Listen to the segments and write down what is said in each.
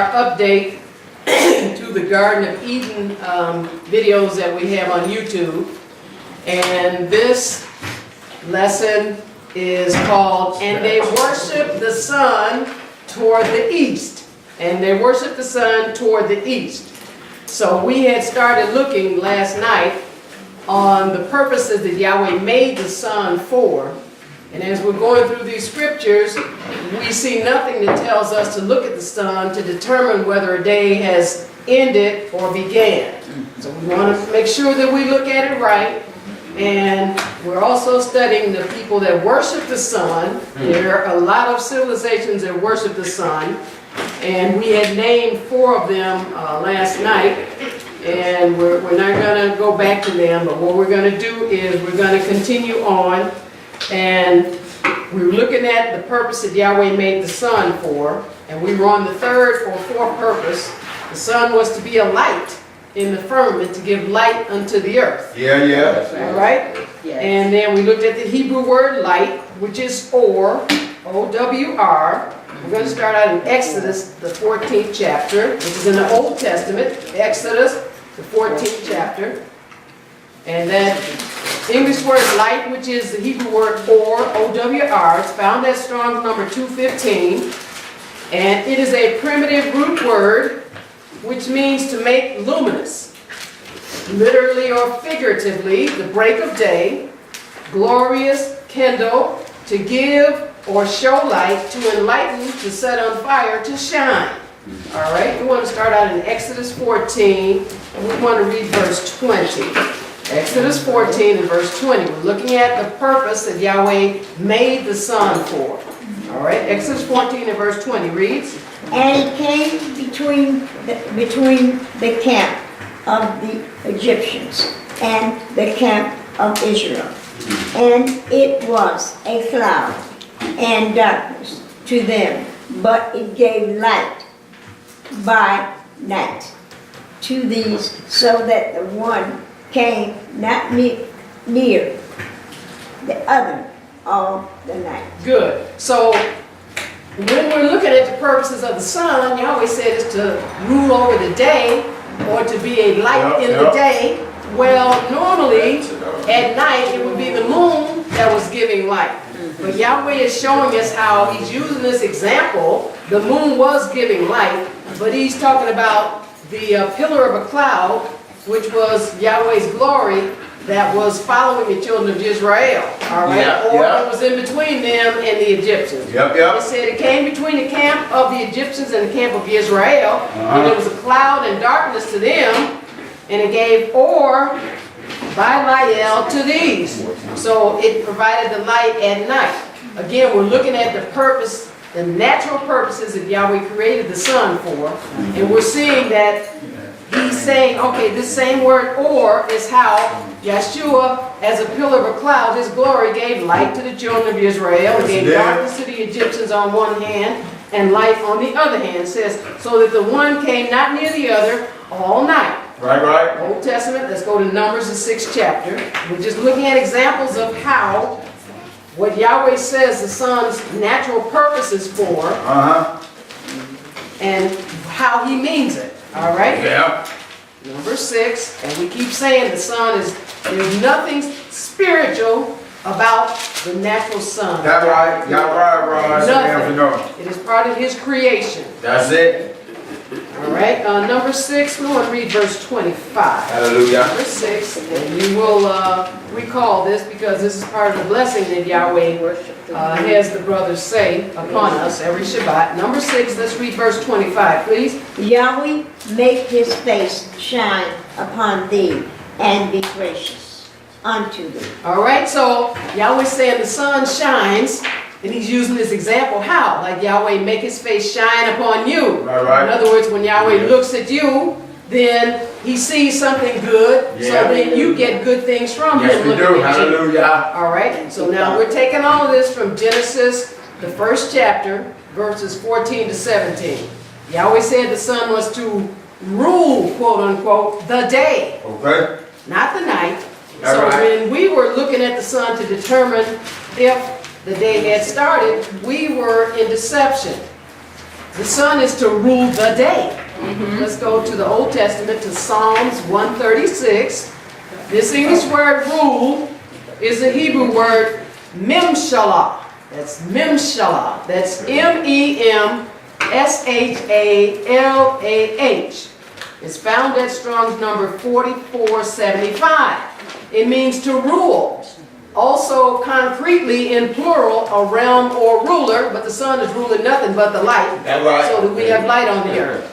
our update to the Garden of Eden videos that we have on YouTube. And this lesson is called, And They Worship the Sun Toward the East. And they worship the sun toward the east. So we had started looking last night on the purposes that Yahweh made the sun for. And as we're going through these scriptures, we see nothing that tells us to look at the sun to determine whether a day has ended or began. So we want to make sure that we look at it right. And we're also studying the people that worship the sun. There are a lot of civilizations that worship the sun. And we had named 4 of them last night. And we're not going to go back to them. But what we're going to do is we're going to continue on. And we were looking at the purpose that Yahweh made the sun for. And we were on the 3rd or 4th purpose. The sun was to be a light in the firmament to give light unto the earth. Yeah. All right? Yes. And then we looked at the Hebrew word light, which is or, O-W-R. We're going to start out in Exodus, the 14th chapter, which is in the Old Testament. Exodus, the 14th chapter. And that English word light, which is the Hebrew word or, O-W-R. It's found at Strong's number 215. And it is a primitive root word, which means to make luminous. Literally or figuratively, the break of day, glorious, kindle, to give or show light, to enlighten, to set on fire, to shine. All right, we want to start out in Exodus 14, and we want to read verse 20. Exodus 14 and verse 20. We're looking at the purpose that Yahweh made the sun for. All right, Exodus 14 and verse 20 reads, And it came between the camp of the Egyptians and the camp of Israel. And it was a cloud and darkness to them, but it gave light by night to these, so that the one came not near the other all the night. Good. So when we're looking at the purposes of the sun, Yahweh said it's to rule over the day or to be a light in the day. Well, normally at night it would be the moon that was giving light. But Yahweh is showing us how he's using this example. The moon was giving light, but he's talking about the pillar of a cloud, which was Yahweh's glory, that was following the children of Israel, all right? It was in between them and the Egyptians. It said it came between the camp of the Egyptians and the camp of Israel, and there was a cloud and darkness to them, and it gave or by Layil to these. So it provided the light at night. Again, we're looking at the purpose, the natural purposes that Yahweh created the sun for, and we're seeing that he's saying, okay, this same word or is how Yahshua, as a pillar of a cloud, his glory gave light to the children of Israel, and gave darkness to the Egyptians on one hand, and light on the other hand. It says, so that the one came not near the other all night. Right. Old Testament, let's go to Numbers, the 6th chapter. We're just looking at examples of how what Yahweh says the sun's natural purpose is for, and how he means it. All right? Yeah. Number 6, and we keep saying the sun is, there's nothing spiritual about the natural sun. That's right. Y'all right. Nothing. It is part of his creation. That's it. All right, number 6, we want to read verse 25. Hallelujah. Verse 6, and you will recall this because this is part of the blessing that Yahweh has the brothers say upon us every Shabbat. Number 6, let's read verse 25, please. Yahweh make his face shine upon thee and be gracious unto thee. All right, so Yahweh saying the sun shines. And he's using this example, how? Like Yahweh make his face shine upon you. Right. In other words, when Yahweh looks at you, then he sees something good, so then you get good things from him. Yes, we do. Hallelujah. All right, so now we're taking all of this from Genesis, the 1st chapter, verses 14 to 17. Yahweh said the sun was to rule, quote unquote, the day, Okay. not the night. All So right. when we were looking at the sun to determine if the day had started, we were in deception. The sun is to rule the day. Let's go to the Old Testament, to Psalms 136. This English word rule is the Hebrew word memshalah. That's memshalah. That's memshalah. It's found at Strong's number 4475. It means to rule. Also concretely in plural, a realm or ruler, but the sun is ruling nothing but the light. That's right. So that we have light on the earth.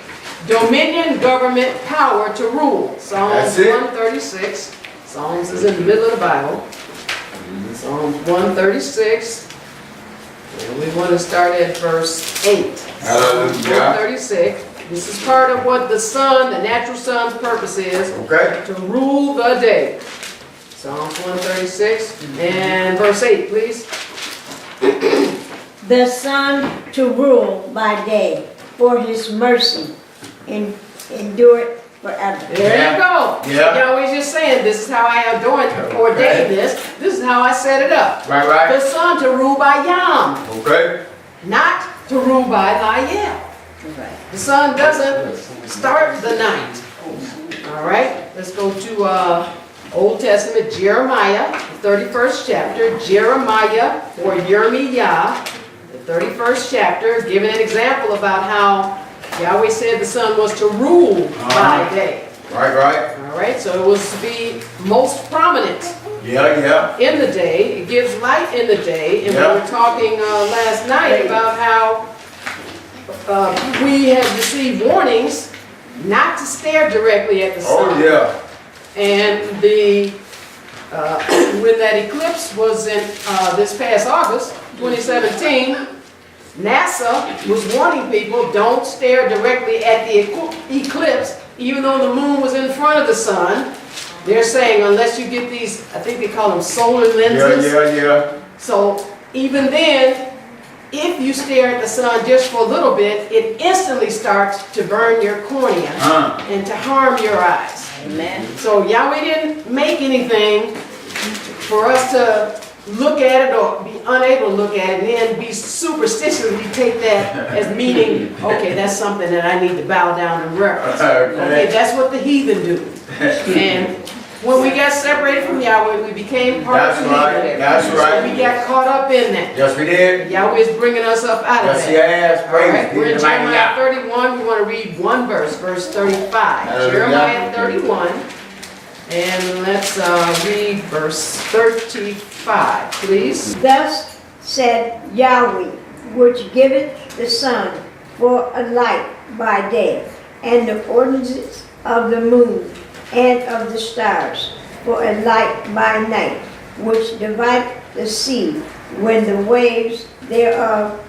Dominion, government, power to rule. Psalms 136. Psalms is in the middle of the Bible. Psalms 136. And we want to start at verse 8. Psalms 136. This is part of what the sun, the natural sun's purpose is. Okay. To rule the day. Psalms 136 and verse 8, please. The sun to rule by day, for his mercy endure forever. There you go. Yeah. Yahweh's just saying, this is how I ordained this. This is how I set it up. Right, right. The sun to rule by Yowm, Okay. not to rule by Layil. The sun doesn't start the night. All right, let's go to Old Testament, Jeremiah, the 31st chapter. Jeremiah or Yirmiyah, the 31st chapter, giving an example about how Yahweh said the sun was to rule by day. Right, right. All right, so it was to be most prominent Yeah. in the day. It gives light in the day. And we were talking last night about how we have received warnings not to stare directly at the sun. Oh, yeah. And when that eclipse was in this past August, 2017, NASA was warning people, don't stare directly at the eclipse, even though the moon was in front of the sun. They're saying unless you get these, I think they call them solar lenses. Yeah. So even then, if you stare at the sun just for a little bit, it instantly starts to burn your cornea and to harm your eyes. Amen. So Yahweh didn't make anything for us to look at it or be unable to look at it and then be superstitiously take that as meaning, okay, that's something that I need to bow down and reverence. Okay, that's what the heathen do. And when we got separated from Yahweh, we became part of the heathen. That's right. We got caught up in that. Yes, we did. Yahweh is bringing us up out of Yes, that. he has. All right, Praise we're in be to the mighty Jeremiah Yah. 31. We want to read one verse, verse 35. Hallelujah. Jeremiah 31. And let's read verse 35, please. Thus said Yahweh, which giveth the sun for a light by day, and the ordinances of the moon and of the stars for a light by night, which divide the sea when the waves thereof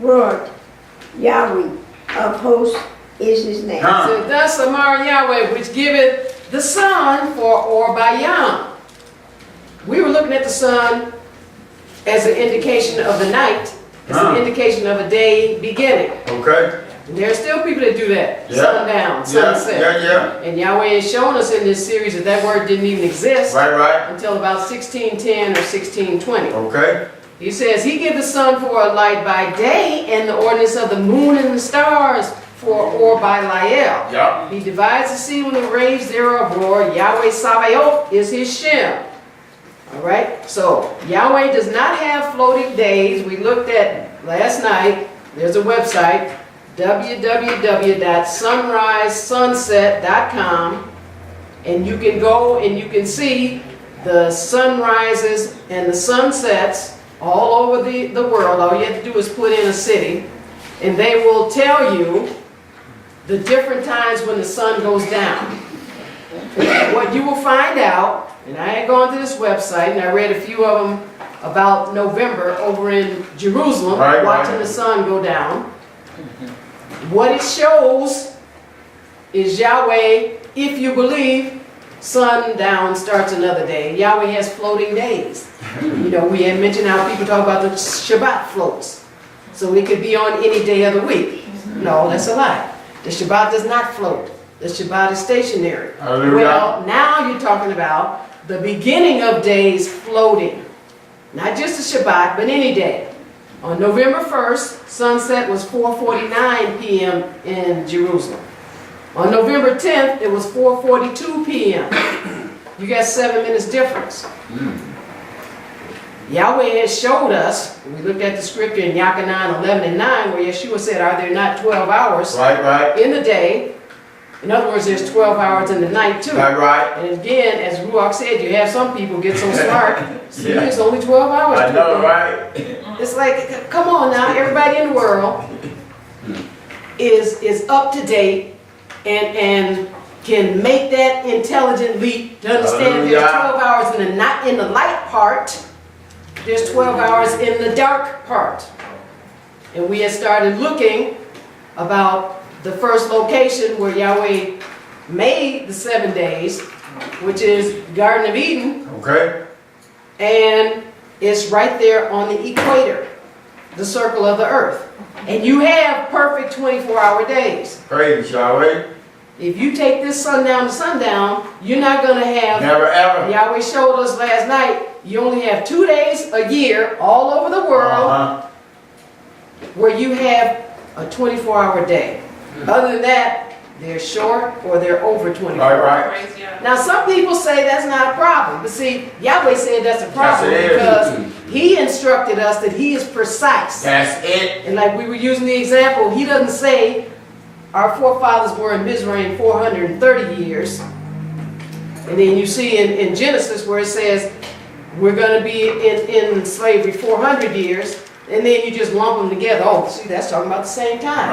roared. Yahweh of hosts is his name. So thus Amar Yahweh, which giveth the sun for or by Yom. We were looking at the sun as an indication of the night, as an indication of a day beginning. Okay. And there are still people that do that. Yeah. Sundown, sunset. Yeah. And Yahweh has shown us in this series that that word didn't even exist Right. until about 1610 or 1620. Okay. He says, he gives the sun for a light by day, and the ordinance of the moon and the stars for or by Layil. Yeah. He divides the sea when the waves thereof roar. Yahweh SABBATH is his Shem. All right, so Yahweh does not have floating days. We looked at last night. There's a website, www.sunrisesunset.com, and you can go and you can see the sunrises and the sunsets all over the world. All you have to do is put in a city, and they will tell you the different times when the sun goes down. What you will find out, and I had gone to this website and I read a few of them about November over in Jerusalem, watching the sun go down. What it shows is Yahweh, if you believe, sundown starts another day. Yahweh has floating days. You know, we had mentioned how people talk about the Shabbat floats. So it could be on any day of the week. No, that's a lie. The Shabbat does not float. The Shabbat is stationary. Hallelujah. Well, now you're talking about the beginning of days floating. Not just the Shabbat, but any day. On November 1st, sunset was 4:49 p.m. in Jerusalem. On November 10th, it was 4:42 p.m. You got 7 minutes difference. Yahweh has showed us, we looked at the scripture in Yahshua 9:11-9, where Yahshua said, are there not 12 hours in the day? In other words, there's 12 hours in the night too. And again, as Ruach said, you have some people get so smart, see, there's only 12 hours. I know, right? It's like, come on now, everybody in the world is up to date and can make that intelligent leap to understand there's 12 hours in the light part, there's 12 hours in the dark part. And we had started looking about the first location where Yahweh made the 7 days, which is Garden of Eden. Okay. And it's right there on the equator, the circle of the earth. And you have perfect 24-hour days. Praise Yahweh. If you take this sundown to sundown, you're not going to have... Never ever. Yahweh showed us last night, you only have 2 days a year all over the world where you have a 24-hour day. Other than that, they're short or they're over 24 hours. Now some people say that's not a problem. But see, Yahweh said that's a problem because He instructed us that He is precise. That's it. And like we were using the example, He doesn't say our forefathers were in Mizraim 430 years. And then you see in Genesis where it says we're going to be in slavery 400 years. And then you just lump them together. Oh, see, that's talking about the same time.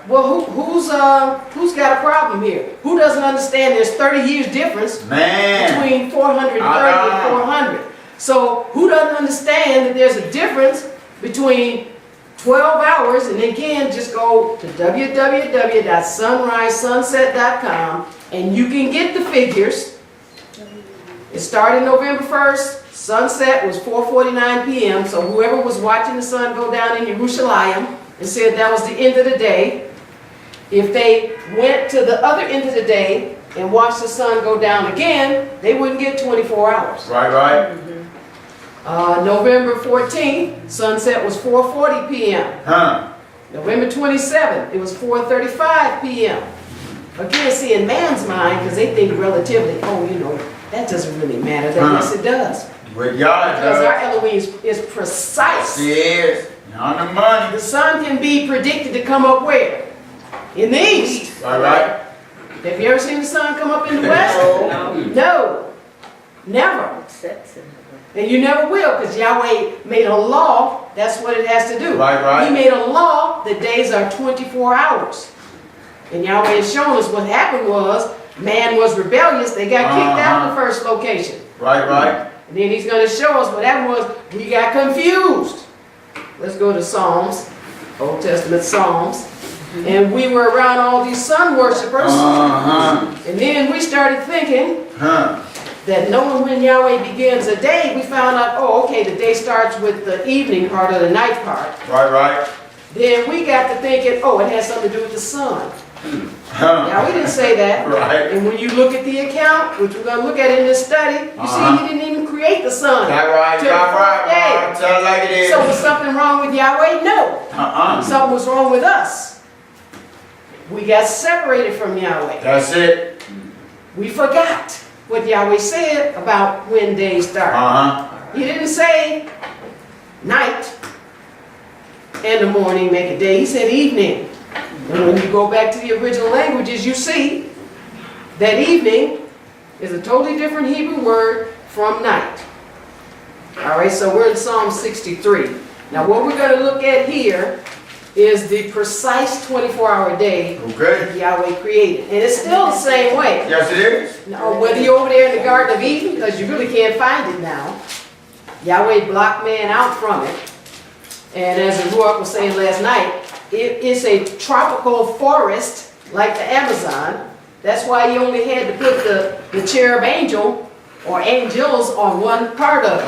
Well, who's got a problem here? Who doesn't understand there's 30 years difference between 430 and 400? So who doesn't understand that there's a difference between 12 hours? And again, just go to www.sunrisesunset.com and you can get the figures. It started November 1st. Sunset was 4:49 p.m. So whoever was watching the sun go down in Jerusalem and said that was the end of the day, if they went to the other end of the day and watched the sun go down again, they wouldn't get 24 hours. November 14th, sunset was 4:40 p.m. November 27th, it was 4:35 p.m. Again, see, in man's mind, because they think relatively, oh, you know, that doesn't really matter. Yes, it does. With God, because our Elohim is precise. He is. On the money. The sun can be predicted to come up where? In the east. Have you ever seen the sun come up in the west? No. Never. And you never will, because Yahweh made a law. That's what it has to do. He made a law that days are 24 hours. And Yahweh has shown us what happened was man was rebellious. They got kicked out of the first location. And then He's going to show us what happened was we got confused. Let's go to Psalms, Old Testament Psalms. And we were around all these sun worshipers. And then we started thinking that knowing when Yahweh begins a day, we found out, oh, okay, the day starts with the evening part or the night part. Then we got to thinking, oh, it has something to do with the sun. Now, we didn't say that. And when you look at the account, which we're going to look at in this study, you see He didn't even create the sun. So was something wrong with Yahweh? No. Something was wrong with us. We got separated from Yahweh. That's it. We forgot what Yahweh said about when days start. He didn't say night and the morning make a day. He said evening. And when you go back to the original languages, you see that evening is a totally different Hebrew word from night. All right, so we're in Psalm 63. Now what we're going to look at here is the precise 24-hour day that Yahweh created. And it's still the same way. Yes, it is. Now, whether you're over there in the Garden of Eden, because you really can't find it now, Yahweh blocked man out from it. And as the Ruach was saying last night, it is a tropical forest like the Amazon. That's why He only had to put the cherub angel or angels on one part of it.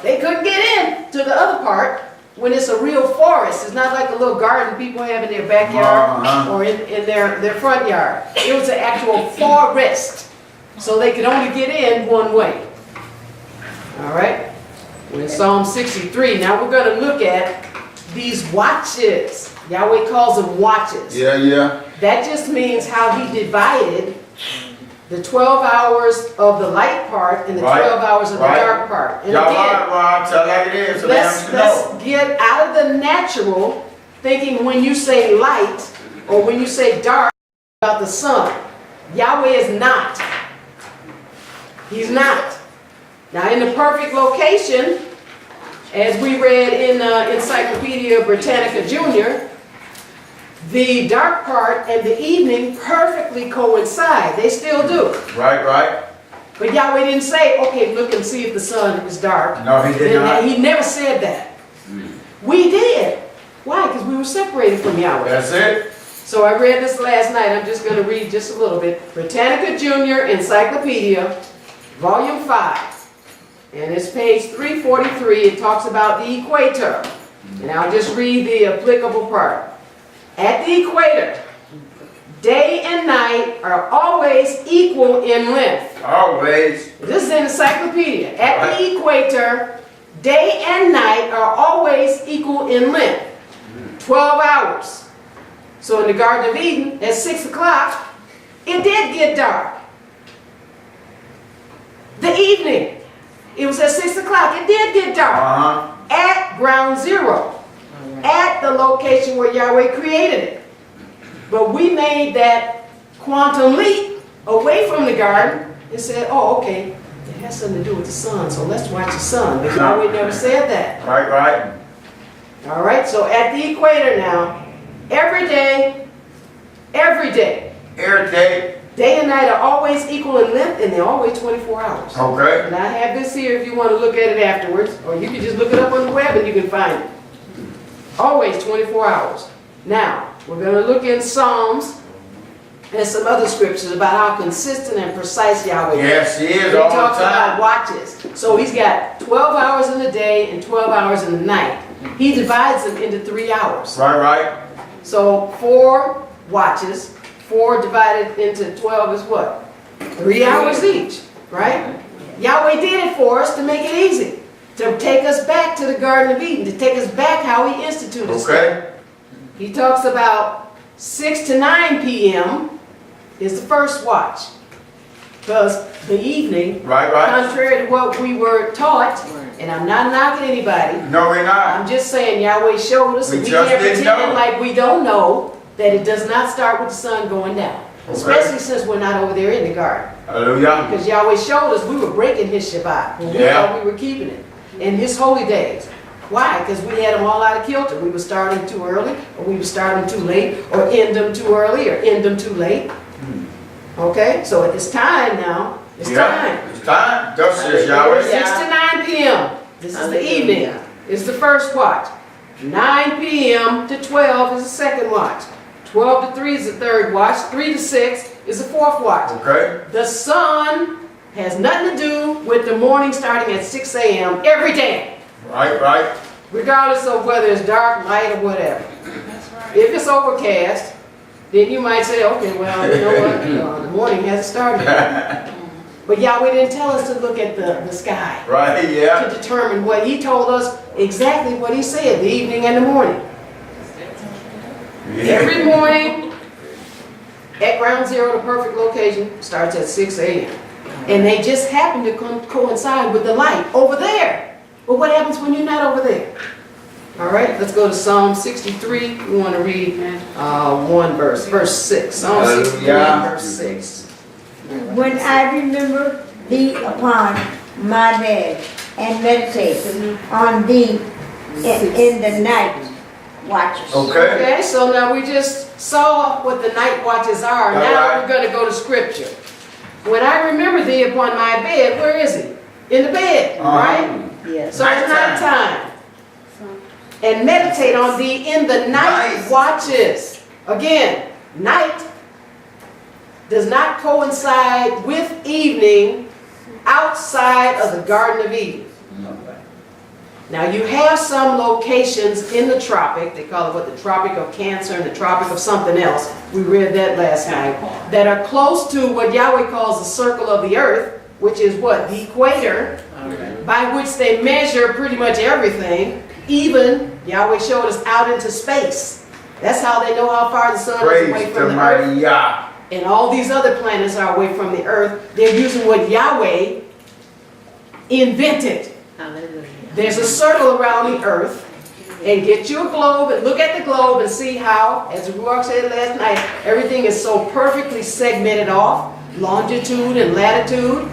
They couldn't get in to the other part when it's a real forest. It's not like a little garden people have in their backyard or in their front yard. It was an actual forest. So they could only get in one way. All right? We're in Psalm 63. Now we're going to look at these watches. Yahweh calls them watches. Yeah, yeah. That just means how he divided the 12 hours of the light part and the 12 hours of the dark part. And Y'all again, I'll tell like it is, so let's get out of the natural thinking when you say light or when you say dark about the sun. Yahweh is not. He's not. Now in the perfect location, as we read in Encyclopedia Britannica Junior, the dark part and the evening perfectly coincide. They still do. Right, right. But Yahweh didn't say, okay, look and see if the sun is dark. No, he did not. He never said that. We did. Why? Because we were separated from Yahweh. That's it. So I read this last night. I'm just going to read just a little bit. Britannica Junior Encyclopedia, Volume 5. And it's page 343. It talks about the equator. And I'll just read the applicable part. At the equator, day and night are always equal in length. Always. This is in encyclopedia. At the equator, day and night are always equal in length. 12 hours. So in the Garden of Eden, at 6 o'clock, it did get dark. The evening, it was at 6 o'clock, it did get dark. At ground zero. At the location where Yahweh created it. But we made that quantum leap away from the garden and said, oh, okay, it has something to do with the sun, so let's watch the sun. But Yahweh never said that. Right, right. All right, so at the equator now, every day, day and night are always equal in length, and they're always 24 hours. Okay. And I have this here if you want to look at it afterwards, or you can just look it up on the web and you can find it. Always 24 hours. Now, we're going to look in Psalms and some other scriptures about how consistent and precise Yahweh is. Yes, he is He all the talks about time. watches. So he's got 12 hours in the day and 12 hours in the night. He divides them into 3 hours. Right, right. So 4 watches, 4 divided into 12 is what? 3 hours each, right? Yahweh did it for us to make it easy. To take us back to the Garden of Eden, to take us back how he instituted stuff. Okay. He talks about 6 to 9 p.m. is the first watch. Because the evening, Right, right. contrary to what we were taught, and I'm not knocking anybody, No, we're not. I'm just saying Yahweh showed us, and We we just can't didn't pretend know. like we don't know that it does not start with the sun going down. Okay. Especially since we're not over there in the garden. Hallelujah. Because Yahweh showed us we were breaking his Shabbat when we thought we were keeping it. And his holy days. Why? Because we had them all out of kilter. We were starting too early, or we were starting too late, or end them too early, or end them too late. Okay? So it's time now. It's time. It's time. Thus says Yahweh. 6 to 9 p.m. This is the evening. It's the first watch. 9 p.m. to 12 is the second watch. 12 to 3 is the third watch. 3 to 6 is the fourth watch. Okay. The sun has nothing to do with the morning starting at 6 a.m. every day. Right, right. Regardless of whether it's dark, light, or whatever. If it's overcast, then you might say, okay, well, you know what, the morning hasn't started yet. But Yahweh didn't tell us to look at the sky Right, yeah. to determine what he told us, exactly what he said, the evening and the morning. Every morning, at ground zero, the perfect location starts at 6 a.m. And they just happen to coincide with the light over there. But what happens when you're not over there? All right, let's go to Psalm 63. We want to read one verse, verse 6. Psalm 63, verse 6. When I remember thee upon my bed and meditate on thee in the night watches. Okay. Okay, so now we just saw what the night watches are. All Now right. we're going to go to scripture. When I remember thee upon my bed, where is he? In the bed, right? Yes. So it's nighttime. And meditate on thee in the night watches. Again, night does not coincide with evening outside of the Garden of Eden. Now you have some locations in the tropic, they call it what, the Tropic of Cancer and the Tropic of something else, we read that last night, that are close to what Yahweh calls the circle of the earth, which is what, the equator, by which they measure pretty much everything. Even Yahweh showed us out into space. That's how they know how far the sun is away Praise from the the mighty earth. Yah. And all these other planets are away from the earth. They're using what Yahweh invented. Hallelujah. There's a circle around the earth. And get you a globe and look at the globe and see how, as Ruach said last night, everything is so perfectly segmented off, longitude and latitude.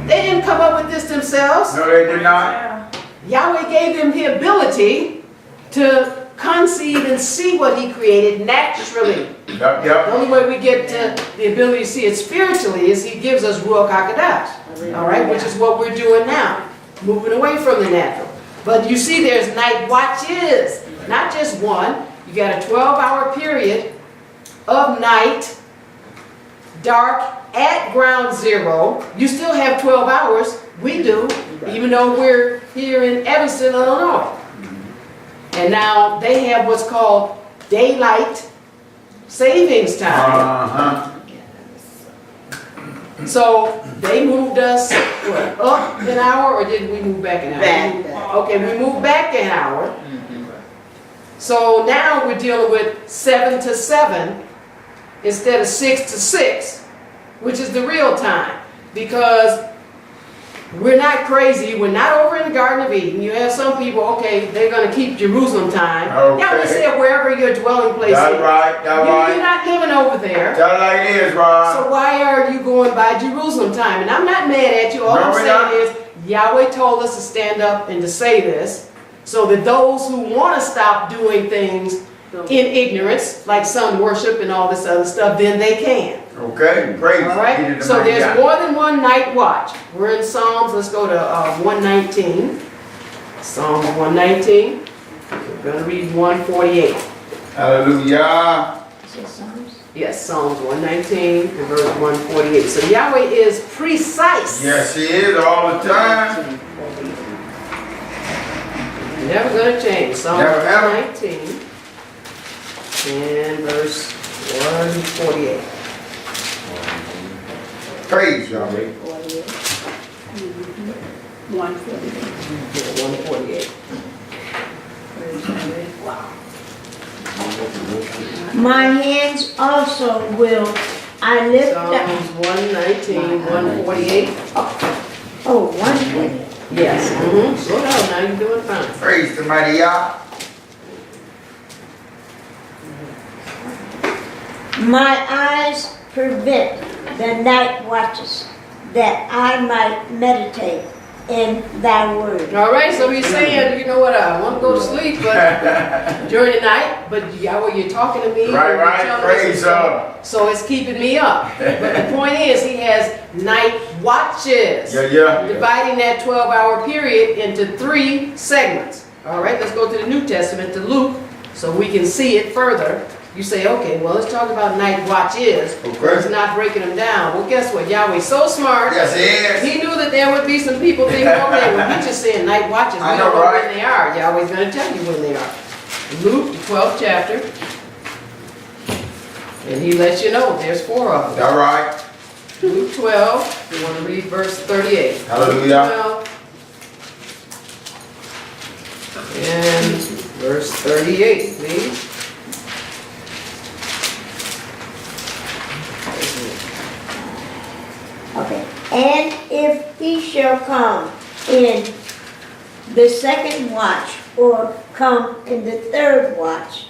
They didn't come up with this themselves. No, they did not. Yahweh gave them the ability to conceive and see what He created naturally. Yep, The yep. only way we get the ability to see it spiritually is He gives us Ruach HaKodesh. All right, which is what we're doing now, moving away from the natural. But you see there's night watches, not just one. You got a 12-hour period of night, dark at ground zero. You still have 12 hours. We do, even though we're here in Evanston, Illinois. And now they have what's called daylight savings time. Uh-huh. So they moved us what, up an hour, or did we move back an hour? Back. Okay, we moved back an hour. So now we're dealing with 7 to 7 instead of 6 to 6, which is the real time. Because we're not crazy. We're not over in the Garden of Eden. You have some people, okay, they're going to keep Jerusalem time. Okay. Yahweh said wherever your dwelling place That's is. right, that's You're right. not living over there. Tell like it is, Ron. So why are you going by Jerusalem time? And I'm not mad at you. All No, I'm we're not. saying is Yahweh told us to stand up and to say this so that those who want to stop doing things in ignorance, like sun worship and all this other stuff, then they can. Okay, praise. All He right? did the So mighty there's Yah. more than one night watch. We're in Psalms. Let's go to 119. Psalms 119. We're going to read 148. Hallelujah. Is it Psalms? Yes, Psalms 119 and verse 148. So Yahweh is precise. Yes, he is all the time. Never gonna change. Psalm Never, ever. 19 and verse 148. Praise Yahweh. 148. My hands also will I lift up. Psalms 119, 148. Oh, 148. Yes. Slow down now, you're doing fine. Praise the mighty Yah. My eyes prevent the night watches, that I might meditate in thy word. All right, so he's saying, you know what, I want to go to sleep, but during the night, but Yahweh, you're talking to me. Right, you're right, telling us praise stuff, so it's keeping me up. But the point is, he has night watches. Yeah. Dividing that 12-hour period into 3 segments. All right, let's go to the New Testament, to Luke, so we can see it further. You say, okay, well, let's talk about night watches. Okay. He's not breaking them down. Well, guess what? Yahweh's so smart. Yes, he is. He knew that there would be some people thinking, okay, well, we're just saying night watches. We I don't know, know right? when they are. Yahweh's going to tell you when they are. Luke, the 12th chapter. And he lets you know there's 4 of them. All right. Luke 12, you want to read verse 38. Hallelujah. Luke 12 and verse 38, please. Okay. And if he shall come in the second watch, or come in the third watch,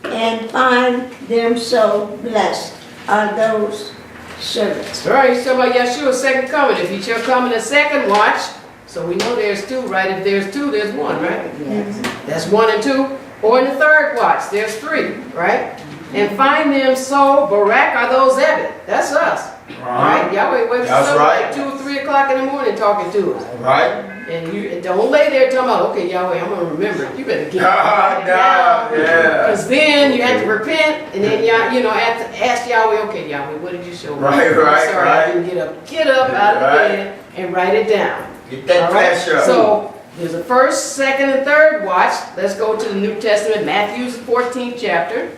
and find them so blessed are those servants. All right, he's talking about Yahshua's second coming. If he shall come in the second watch, so we know there's 2, right? If there's 2, there's 1, right? Yes. That's 1 and 2. Or in the third watch, there's 3, right? And find them so, Barak are those Ebed. That's us. Right? Yahweh wakes us That's up right. at 2 or 3 o'clock in the morning talking to us. Right? And you don't lay there talking about, okay, Yahweh, I'm going to remember it. You better get it Yeah. Because then you have to repent, and then you know, have to ask Yahweh, okay, Yahweh, what did you show me? Right, I'm right, sorry, right. I didn't get up out of the Right. bed and write it down. Get that All right? flesh up. So there's a first, second, and third watch. Let's go to the New Testament, Matthew's 14th chapter.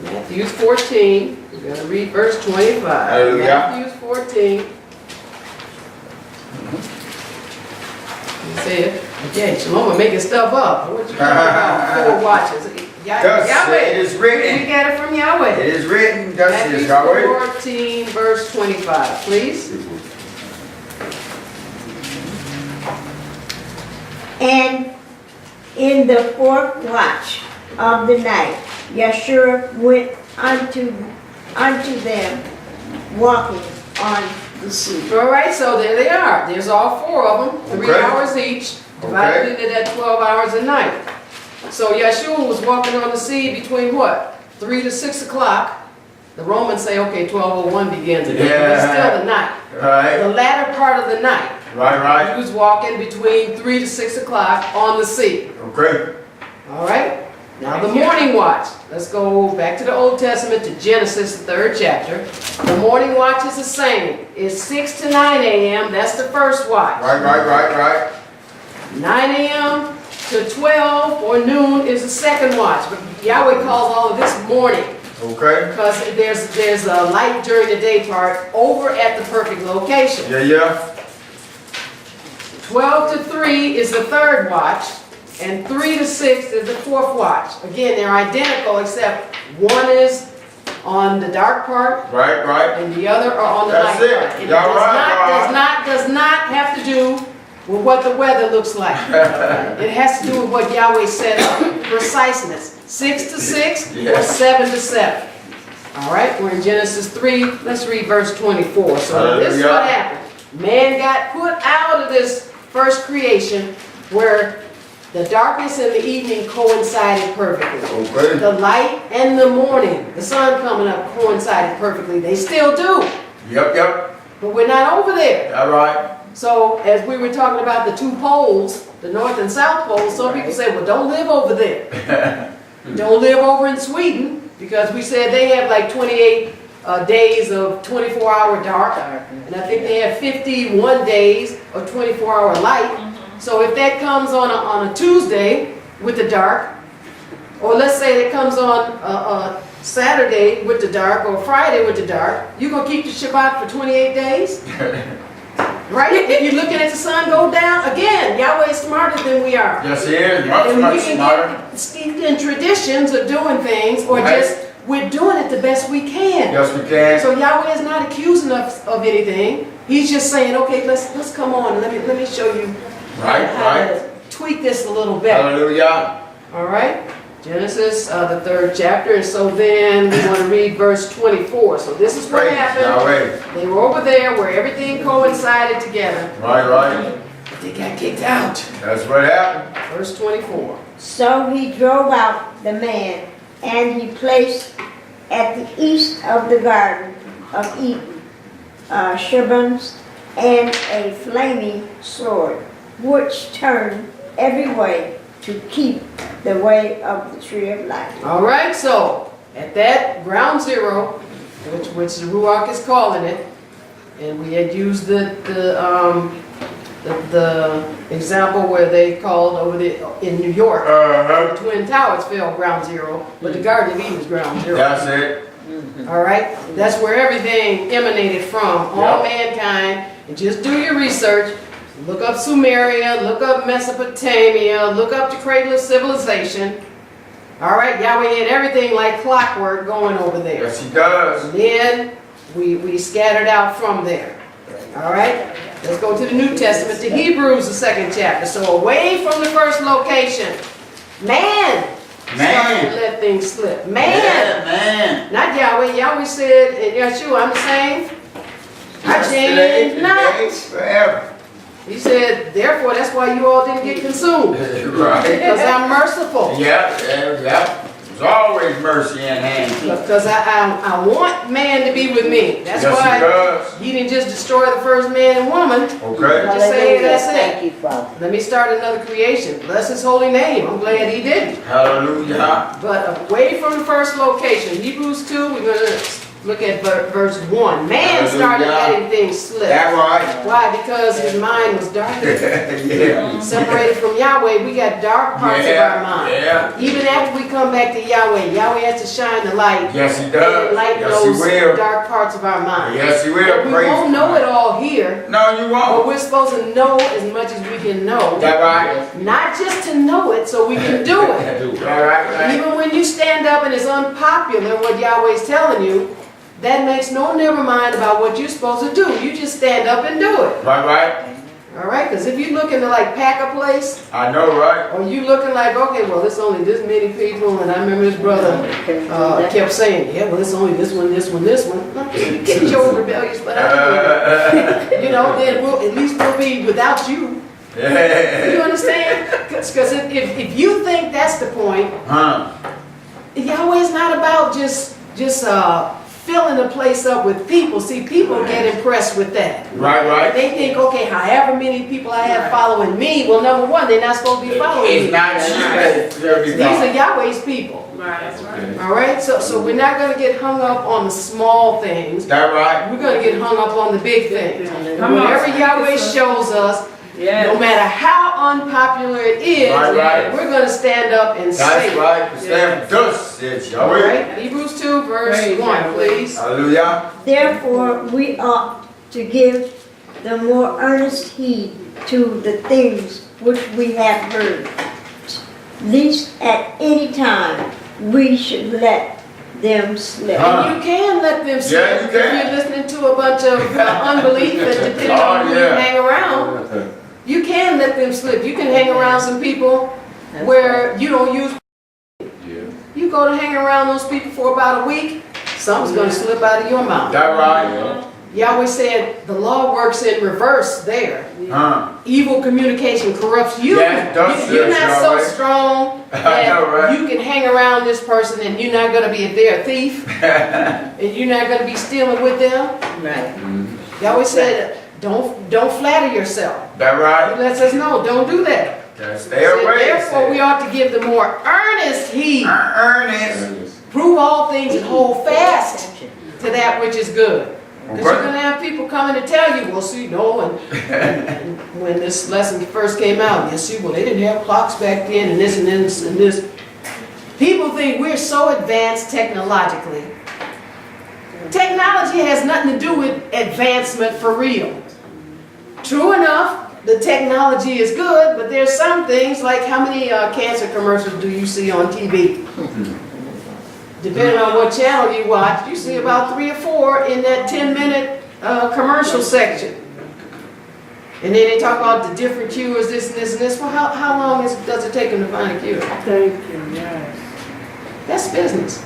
Matthew's 14. We're going to read verse 25. Hallelujah. Matthew's 14. said, again, Shelomah making stuff up. What you talking about? 4 watches. Thus Yahweh. it is We written. got it from Yahweh. It is written. Thus it is Matthew Yahweh. 14, verse 25, please. And in the 4th watch of the night, Yahshua went unto them, walking on the sea. All right, so there they are. There's all 4 of them, 3 Okay. hours each, divided into that 12 hours a night. So Yahshua was walking on the sea between what? 3 to 6 o'clock. The Romans say, okay, 12:01 begins again, but it's still the night. Right. The latter part of the night. Right. He was walking between 3 to 6 o'clock on the sea. Okay. All right? Now the morning watch. Let's go back to the Old Testament, to Genesis, the 3rd chapter. The morning watch is the same. It's 6 to 9 a.m. That's the first watch. Right. 9 a.m. to 12 or noon is the second watch. But Yahweh calls all of this morning Okay. because there's a light during the day part over at the perfect location. Yeah. 12 to 3 is the third watch, and 3 to 6 is the fourth watch. Again, they're identical except one is on the dark part Right. and the other are on the That's light it. part. And Y'all right, does not have to do with what the weather looks like. It has to do with what Yahweh set up. Preciseness. 6 to 6 or Yes. 7 to 7. All right, we're in Genesis 3. Let's read verse 24. So this is what Hallelujah. happened. Man got put out of this first creation where the darkness and the evening coincided perfectly. Okay. The light and the morning, the sun coming up, coincided perfectly. They still do, Yep. but we're not over there. All right. So as we were talking about the 2 poles, the north and south poles, some people say, well, don't live over there. Don't live over in Sweden, because we said they have like 28 days of 24-hour dark, and I think they have 51 days of 24-hour light. So if that comes on a Tuesday with the dark, or let's say it comes on a Saturday with the dark, or Friday with the dark, you gonna keep the Shabbat for 28 days? Right? If you're looking at the sun go down, again, Yahweh is smarter than we are. Yes, he is. And we Much can smarter. get steeped in traditions of doing things, or Right. just we're doing it the best we can. Yes, we can. So Yahweh is not accusing us of anything. He's just saying, okay, let's come on. Let me show you how Right. to tweak this a little better. Hallelujah. All right. Genesis, the 3rd chapter, and so then we want to read verse 24. So this is what Praise happened. Yahweh. They were over there where everything coincided together. Right. But they got kicked out. That's what happened. Verse 24. So he drove out the man, and he placed at the east of the garden of Eden Chevanston and a flaming sword, which turned every way to keep the way of the tree of life. All right, so at that ground zero, which the Ruach is calling it, and we had used the example where they called over in New York, the Twin Towers fell ground zero, but the Garden of Eden is ground zero. That's it. All right, that's where everything emanated from, all mankind. And just do your research. Look up Sumeria, look up Mesopotamia, look up the cradle of civilization. All right, Yahweh had everything like clockwork going over there. Yes, he does. And then we scattered out from there. All right, let's go to the New Testament, to Hebrews, the 2nd chapter. So away from the first location, man started to let things slip. Man, not Yahweh. Yahweh said in Yahshua, I'm the same. I Yesterday, change not. today, forever. He said, therefore, that's why you all didn't get consumed. Right. Because I'm merciful. Yep. There's always mercy in hand. Because I want man to be with me. That's Yes, why he does. he didn't just destroy the first man and woman. Okay. Just say, that's Thank it. you, Father. Let me start another creation. Bless his holy name. I'm glad he didn't. Hallelujah. But away from the first location, Hebrews 2, we're going to Look at verse 1. Man started letting things slip. That right. Why? Because his mind was darkened. Yeah. Separated from Yahweh, we got dark parts of our mind. Yeah. Even after we come back to Yahweh, Yahweh has to shine the light. Yes, he does. And lighten Yes, he those will. dark parts of our mind. Yes, he will. We Praise won't know God. it all here, No, you but won't. we're supposed to know as much as we can know. That right. Not just to know it so we can do it. That right. Even when you stand up and it's unpopular what Yahweh's telling you, that makes no never mind about what you're supposed to do. You just stand up and do it. Right. All right? Because if you're looking to like pack a place, I know, right? or you looking like, okay, well, it's only this many people, and I remember his brother kept saying, yeah, well, it's only this one. No, get your rebellious butt out of here. You know, then at least we'll be without you. You understand? Because if you think that's the point, Yahweh's not about just filling the place up with people. See, people get impressed with that. Right. They think, okay, however many people I have following me, well, number one, they're not supposed to be following me. It's not you. These are Yahweh's people. Right. All right? So we're not going to get hung up on the small things. That right. We're going to get hung up on the big things. Come on. Whenever Yahweh shows us, no matter how unpopular it is, we're going to stand up and say That's right. Stand thus, says All Yahweh. right? Hebrews 2, verse 1, please. Hallelujah. Therefore, we ought to give the more earnest heed to the things which we have heard, lest at any time we should let them slip. And you can let them slip Yeah, you if can. you're listening to a bunch of unbelief and depending on who you hang around. You can let them slip. You can hang around some people where you don't use. You go to hang around those people for about a week, something's going to slip out of your mouth. That right. Yahweh said the law works in reverse there. Evil communication corrupts you. You're not so strong that you can hang around this person and you're not going to be their thief and you're not going to be stealing with them. Right. Yahweh said, don't flatter yourself. That right. He lets us know, don't do that. Stay away. Therefore, we ought to give the more earnest heed. Earnest. Prove all things and hold fast to that which is good. Because you're going to have people coming to tell you, well, see, no, and when this lesson first came out, you see, well, they didn't have clocks back then, and this and this and this. People think we're so advanced technologically. Technology has nothing to do with advancement for real. True enough, the technology is good, but there's some things, like how many cancer commercials do you see on TV? Depending on what channel you watch, you see about 3 or 4 in that 10-minute commercial section. And then they talk about the different cures, this and this and this. Well, how long does it take them to find a cure? Thank you, yes. That's business.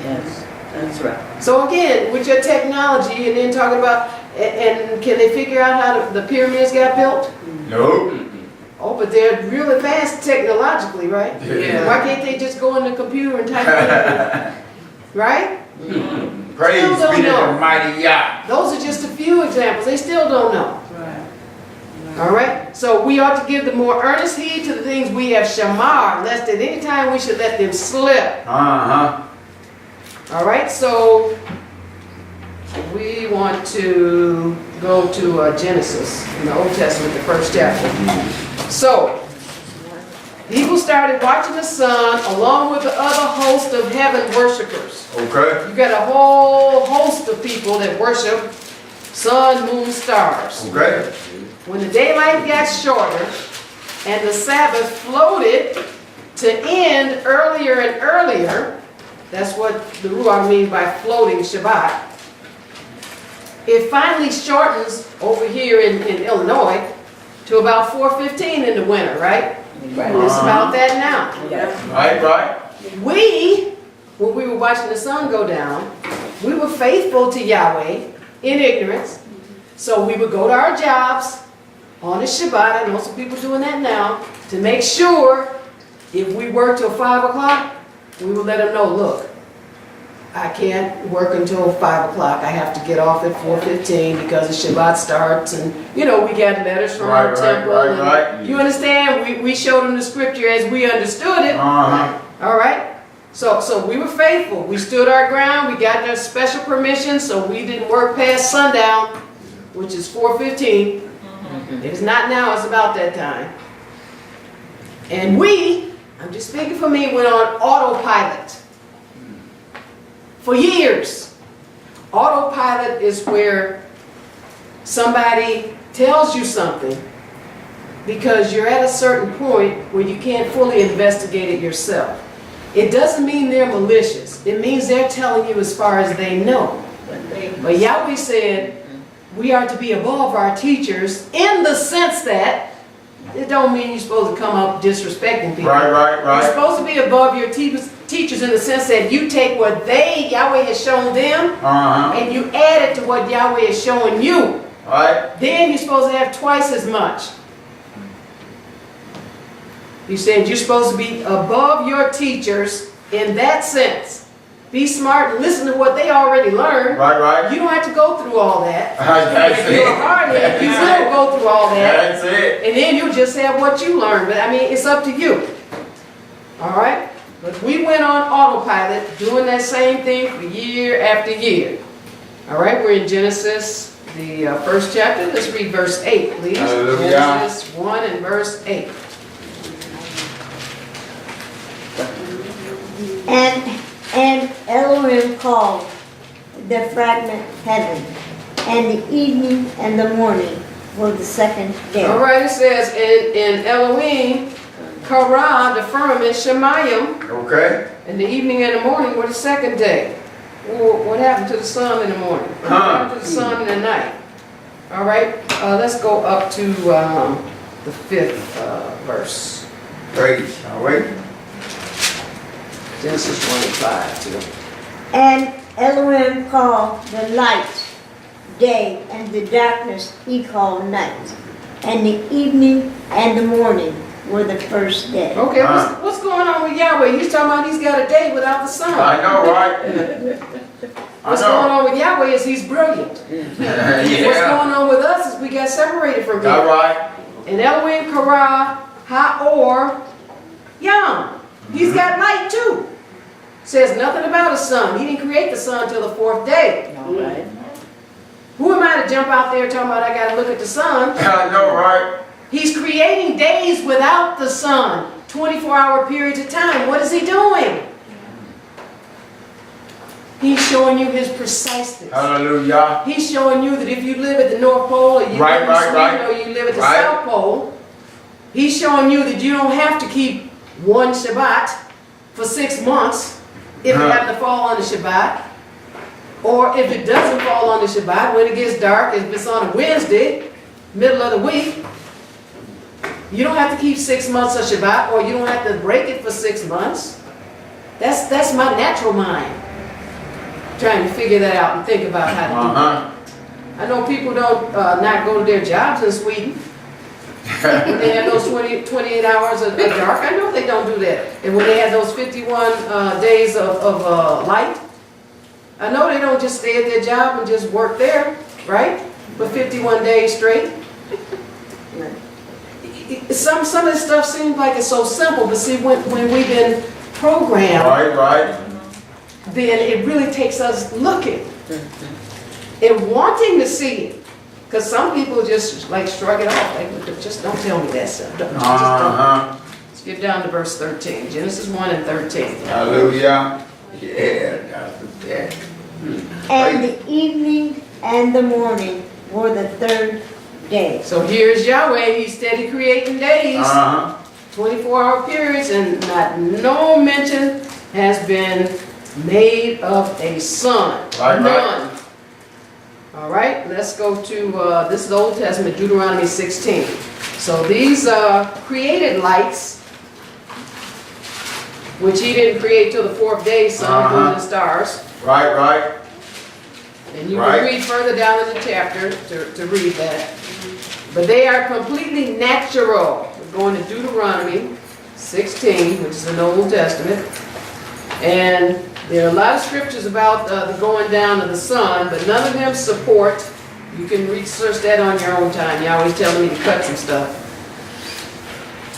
Yes, that's right. So again, with your technology, and then talking about, and can they figure out how the pyramids got built? No. Oh, but they're real advanced technologically, right? Yeah. Why can't they just go in the computer and type it in? Right? Praise Still be to don't know. the mighty Yah. Those are just a few examples. They still don't know. Right. All right? So we ought to give the more earnest heed to the things we have shamar, lest at any time we should let them slip. Uh-huh. All right? So we want to go to Genesis in the Old Testament, the first chapter. So, people started watching the sun along with the other host of heaven worshipers. Okay. You got a whole host of people that worship sun, moon, stars. Okay. When the daylight got shorter and the Sabbath floated to end earlier and earlier, that's what the Ruach means by floating Shabbat. It finally shortens over here in Illinois to about 4:15 in the winter, right? It's about that now. Right. When we were watching the sun go down, we were faithful to Yahweh in ignorance. So we would go to our jobs on the Shabbat, I know some people doing that now, to make sure if we work till 5 o'clock, we would let them know, look, I can't work until 5 o'clock. I have to get off at 4:15 because the Shabbat starts, and we got letters from our temple. Right. You understand? We showed them the scripture as we understood it. Uh-huh. All right. So we were faithful. We stood our ground. We got their special permission, so we didn't work past sundown, which is 4:15. It's not now, it's about that time. And we, I'm just speaking for me, went on autopilot for years. Autopilot is where somebody tells you something because you're at a certain point where you can't fully investigate it yourself. It doesn't mean they're malicious. It means they're telling you as far as they know. But Yahweh said we are to be above our teachers in the sense that it don't mean you're supposed to come up disrespecting people. Right. You're supposed to be above your teachers in the sense that you take what Yahweh has shown them, and you add it to what Yahweh is showing you. Right. Then you're supposed to have twice as much. He said you're supposed to be above your teachers in that sense. Be smart and listen to what they already learned. Right. You don't have to go through all that. That's If you're it. hard-headed, you will go through all that. That's it. And then you'll just have what you learned. But I mean, it's up to you. All right? But we went on autopilot doing that same thing for year after year. All right, we're in Genesis, the first chapter. Let's read verse 8, please. Hallelujah. Genesis 1 and verse 8. And Elohim called the fragment heaven, and the evening and the morning were the second day. All right, it says in Elohim, Kara, the firmament, Shemayim, Okay. and the evening and the morning were the second day. Well, what happened to the sun in the morning? What happened to the sun in the night? All right, let's go up to the 5th verse. Praise. All right. Genesis 1 and 5 too. And Elohim called the light day, and the darkness he called night. And the evening and the morning were the first day. Okay, what's going on with Yahweh? He's talking about he's got a day without the sun. I know, right? What's going on with Yahweh is he's brilliant. What's going on with us is we got separated from him. All right. And Elohim Kara Ha'or Yom. He's got light too. Says nothing about a sun. He didn't create the sun till the 4th day. All right. Who am I to jump out there talking about I got to look at the sun? I know, right? He's creating days without the sun. 24-hour periods of time. What is he doing? He's showing you his preciseness. Hallelujah. He's showing you that if you live at the North Pole or you live in Sweden or you live at the South Pole, he's showing you that you don't have to keep one Shabbat for 6 months if it happens to fall on the Shabbat. Or if it doesn't fall on the Shabbat, when it gets dark, if it's on a Wednesday, middle of the week, you don't have to keep 6 months of Shabbat, or you don't have to break it for 6 months. That's my natural mind. Trying to figure that out and think about how to do that. I know people don't not go to their jobs in Sweden. When they have those 28 hours of dark, I know they don't do that. And when they have those 51 days of light, I know they don't just stay at their job and just work there, right? For 51 days straight. Some of this stuff seems like it's so simple, but see, when we've been programmed, Right. then it really takes us looking and wanting to see it. Because some people just like shrug it off, like, just don't tell me that stuff. Just don't. Let's get down to verse 13, Genesis 1 and 13. Hallelujah. Yeah, that's it. And the evening and the morning were the third day. So here's Yahweh, he's steady creating days, 24-hour periods, and no mention has been made of a sun. None. All right, let's go to, this is the Old Testament, Deuteronomy 16. So these created lights, which he didn't create till the 4th day, sun, moon, and stars. Right. And you can read further down in the chapter to read that. But they are completely natural. We're going to Deuteronomy 16, which is in the Old Testament. And there are a lot of scriptures about the going down of the sun, but none of them support. You can research that on your own time. You're always telling me to cut some stuff.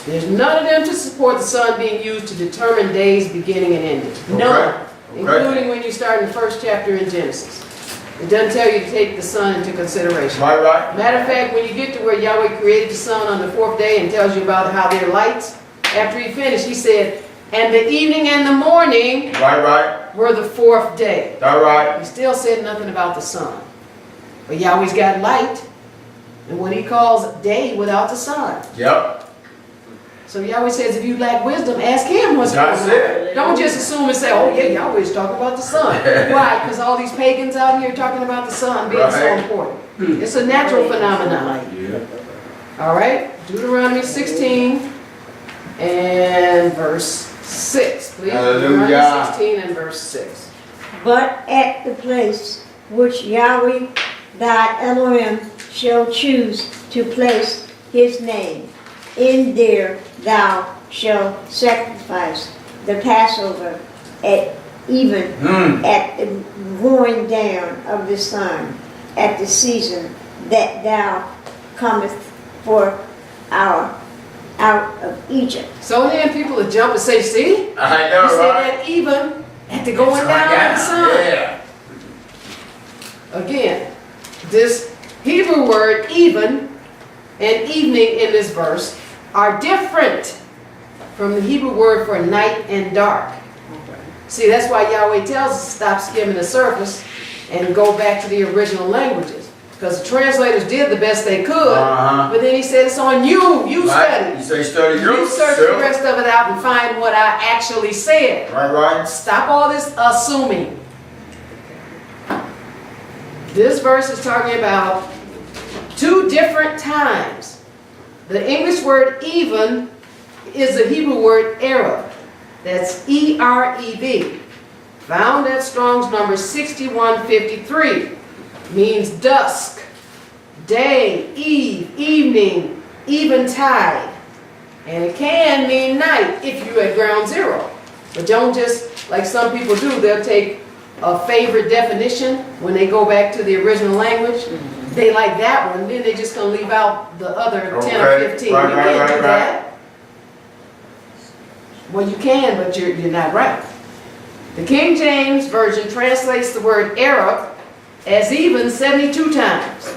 There's none of them to support the sun being used to determine days beginning and ending. None. Okay. Including when you start in the first chapter in Genesis. It doesn't tell you to take the sun into consideration. Right. Matter of fact, when you get to where Yahweh created the sun on the 4th day and tells you about how their lights, after he finished, he said, and the evening and the morning Right. were the 4th day. All right. He still said nothing about the sun. But Yahweh's got light and what he calls day without the sun. Yep. So Yahweh says, if you lack wisdom, ask him what's going That's on. it. Don't just assume and say, oh yeah, Yahweh's talking about the sun. Why? Because all these pagans out here talking about the sun being so Right. important. It's a natural phenomenon. Yeah. All right, Deuteronomy 16 and verse 6, please. Hallelujah. Deuteronomy 16 and verse 6. But at the place which Yahweh thy Elohim shall choose to place his name, in there thou shalt sacrifice the Passover at even at the going down of the sun, at the season that thou comest forth out of Egypt. So then people will jump and say, see? I know, You said right? that even at the going It's down right of the sun. Yeah. Again, this Hebrew word even and evening in this verse are different from the Hebrew word for night and dark. See, that's why Yahweh tells us to stop skimming the surface and go back to the original languages. Because the translators did the best they could, but then he said it's on you. You study. You say study You search the rest of it out and find what I actually said. Right. Stop all this assuming. This verse is talking about two different times. The English word even is the Hebrew word Arab. That's E-R-E-B. Found at Strong's number 6153. Means dusk, day, eve, evening, eventide. And it can mean night if you're at ground zero. But don't just, like some people do, they'll take a favorite definition when they go back to the original language. They like that one, then they're just going to leave out the other 10 or 15. You can't do that. Well, you can, but you're not right. The King James Version translates the word Arab as even 72 times,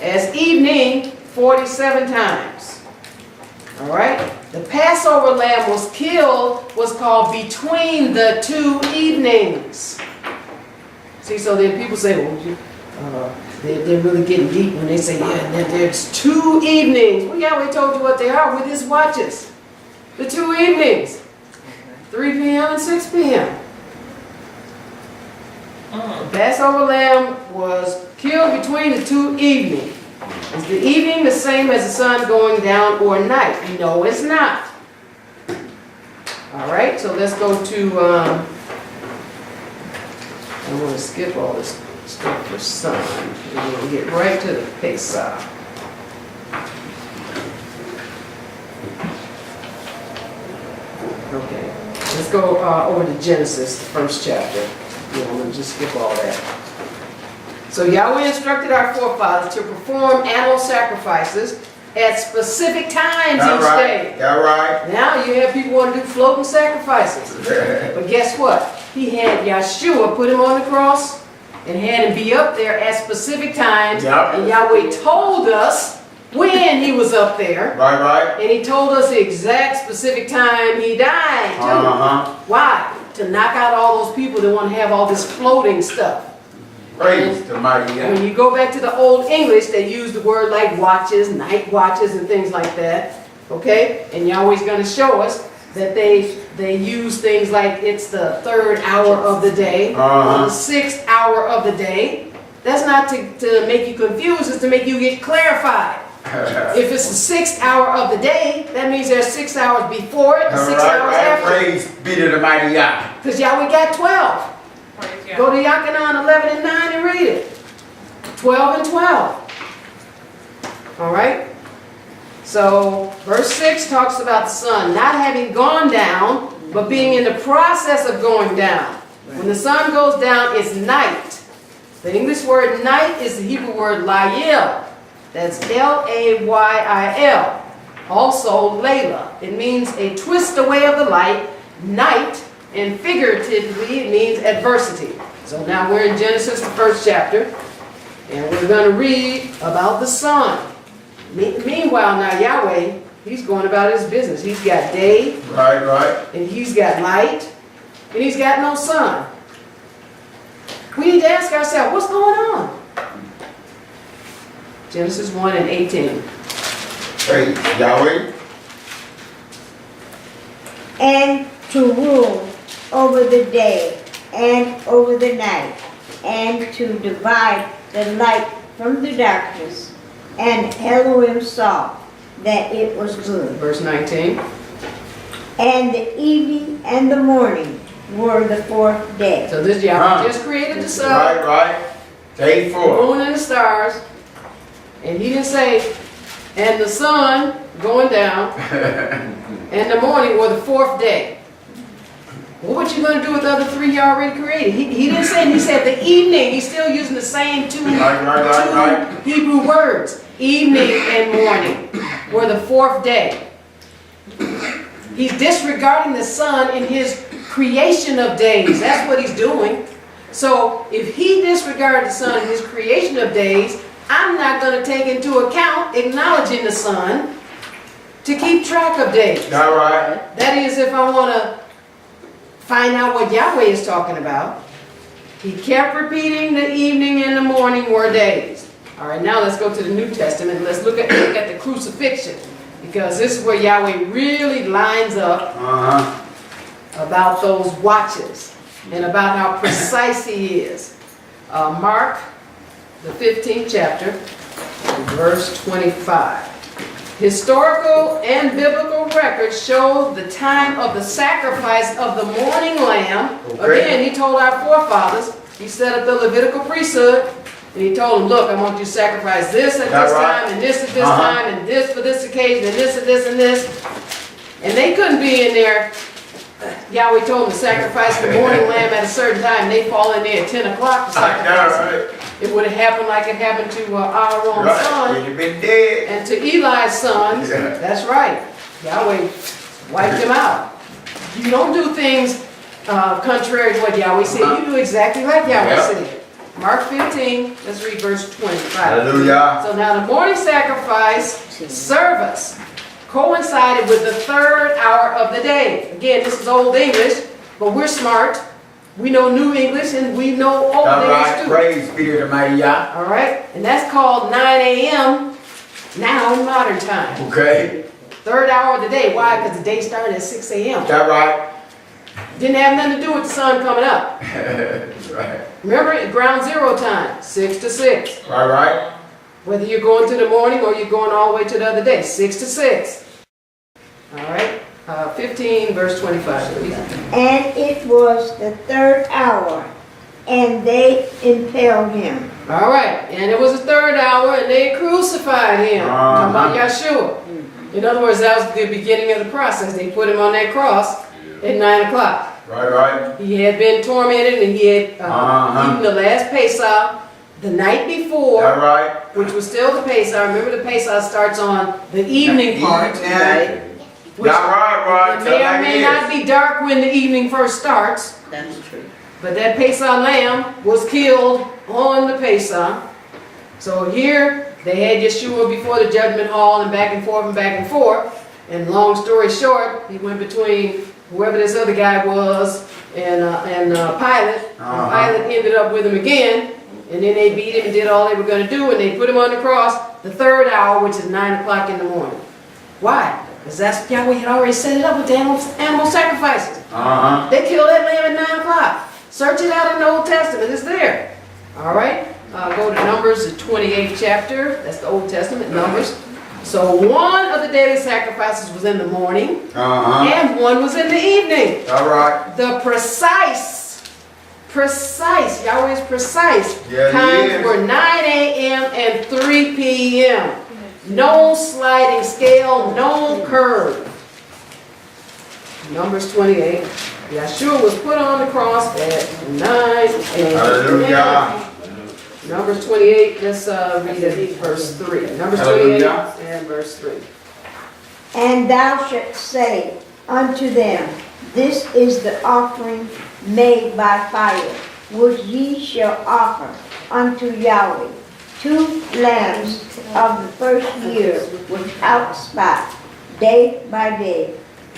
as evening 47 times. All right? The Passover lamb was called between the two evenings. See, so then people say, well, they're really getting deep when they say, yeah, there's 2 evenings. Well, Yahweh told you what they are with his watches. The 2 evenings, 3 p.m. and 6 p.m. The Passover lamb was killed between the 2 evenings. Is the evening the same as the sun going down or night? No, it's not. All right, so let's go to, I want to skip all this stuff for sun. We're going to get right to the Pesach. Okay, let's go over to Genesis, the first chapter. We'll just skip all that. So Yahweh instructed our forefathers to perform animal sacrifices at specific times each day. Now you have people want to do floating sacrifices. But guess what? He had Yahshua put him on the cross and had him be up there at specific times. And Yahweh told us when he was up there. And he told us the exact specific time he died too. Why? To knock out all those people that want to have all this floating stuff. Praise the mighty God. When you go back to the Old English, they use the word like watches, night watches, and things like that. Okay? And Yahweh's going to show us that they use things like it's the 3rd hour of the day, or the 6th hour of the day. That's not to make you confused, it's to make you get clarified. If it's the 6th hour of the day, that means there's 6 hours before it and 6 hours after. Praise be to the mighty God. Because Yahweh got 12. Go to Yachanan 11 and 9 and read it. 12 and 12. All right? So, verse 6 talks about the sun not having gone down, but being in the process of going down. When the sun goes down, it's night. The English word night is the Hebrew word Layil. That's L-A-Y-I-L. also Layil. It means a twist away of the light, night, and figuratively it means adversity. So now we're in Genesis, the first chapter, and we're going to read about the sun. Meanwhile, now Yahweh, he's going about his business. He's got day, Right. and he's got light, and he's got no sun. We need to ask ourselves, what's going on? Genesis 1 and 18. Praise Yahweh. And to rule over the day and over the night, and to divide the light from the darkness. And Elohim saw that it was good. Verse 19. And the evening and the morning were the fourth day. So this Yahweh just created the sun, Right. Day the 4. moon and the stars, and he didn't say, and the sun going down, and the morning were the fourth day. What you going to do with the other 3 he already created? He didn't say, he said the evening. He's still using the same two Hebrew words. Evening and morning were the fourth day. He's disregarding the sun in his creation of days. That's what he's doing. So if he disregarded the sun in his creation of days, I'm not going to take into account acknowledging the sun to keep track of days. All right. That is, if I want to find out what Yahweh is talking about, he kept repeating the evening and the morning were days. All right, now let's go to the New Testament. Let's look at the crucifixion, because this is where Yahweh really lines up about those watches and about how precise he is. Mark, the 15th chapter, verse 25. Historical and biblical records show the time of the sacrifice of the morning lamb. Okay. Again, he told our forefathers, he set up the Levitical priesthood, and he told them, look, I want you to sacrifice this at this time, and this at this time, and this for this occasion, and this and this and this. And they couldn't be in there. Yahweh told them to sacrifice the morning lamb at a certain time, and they fall in there at 10 o'clock to sacrifice it. It would have happened like it happened to Aaron's son. You've been dead. And to Eli's sons, that's right. Yahweh wiped them out. You don't do things contrary to what Yahweh said. You do exactly like Yahweh said. Mark 15, let's read verse 25. Hallelujah. So now the morning sacrifice service coincided with the 3rd hour of the day. Again, this is Old English, but we're smart. We know New English and we know Old English too. Praise be to the mighty Yah. All right, and that's called 9 a.m. now in modern time. Okay. 3rd hour of the day. Why? Because the day started at 6 a.m. That right? Didn't have nothing to do with the sun coming up. That's right. Remember, ground zero time, 6 to 6. Right. Whether you're going to the morning or you're going all the way to the other day, 6 to 6. All right, 15 verse 25. Please. And it was the 3rd hour, and they impaled him. All right, and it was the 3rd hour, and they crucified him. Talking about Yahshua. In other words, that was the beginning of the process. They put him on that cross at 9 o'clock. Right. He had been tormented, and he had eaten the last Pesach the night before, which was still the Pesach. Remember, the Pesach starts on the evening part. Right. Which Right. It may or may not be dark when the evening first starts. That's true. But that Pesach lamb was killed on the Pesach. So here they had Yahshua before the judgment hall and back and forth and back and forth. And long story short, he went between whoever this other guy was and Pilate. And Pilate ended up with him again. And then they beat him and did all they were going to do. And they put him on the cross the 3rd hour, which is 9 o'clock in the morning. Why? Because that's Yahweh had already set it up with the animal sacrifices. They killed that lamb at 9 o'clock. Search it out in the Old Testament. It's there. All right. Go to Numbers, the 28th chapter. That's the Old Testament, Numbers. So one of the daily sacrifices was in the morning, and one was in the evening. All right. The precise, Yahweh is precise. Yeah, Times were 9 a.m. and 3 p.m. No sliding scale, no curve. Numbers 28. Yahshua was put on the cross at 9 a.m. Hallelujah. Numbers 28, let's read it, verse 3. Numbers 28 and verse 3. And thou shalt say unto them, This is the offering made by fire, which ye shall offer unto Yahweh, 2 lambs of the first year without spot, day by day,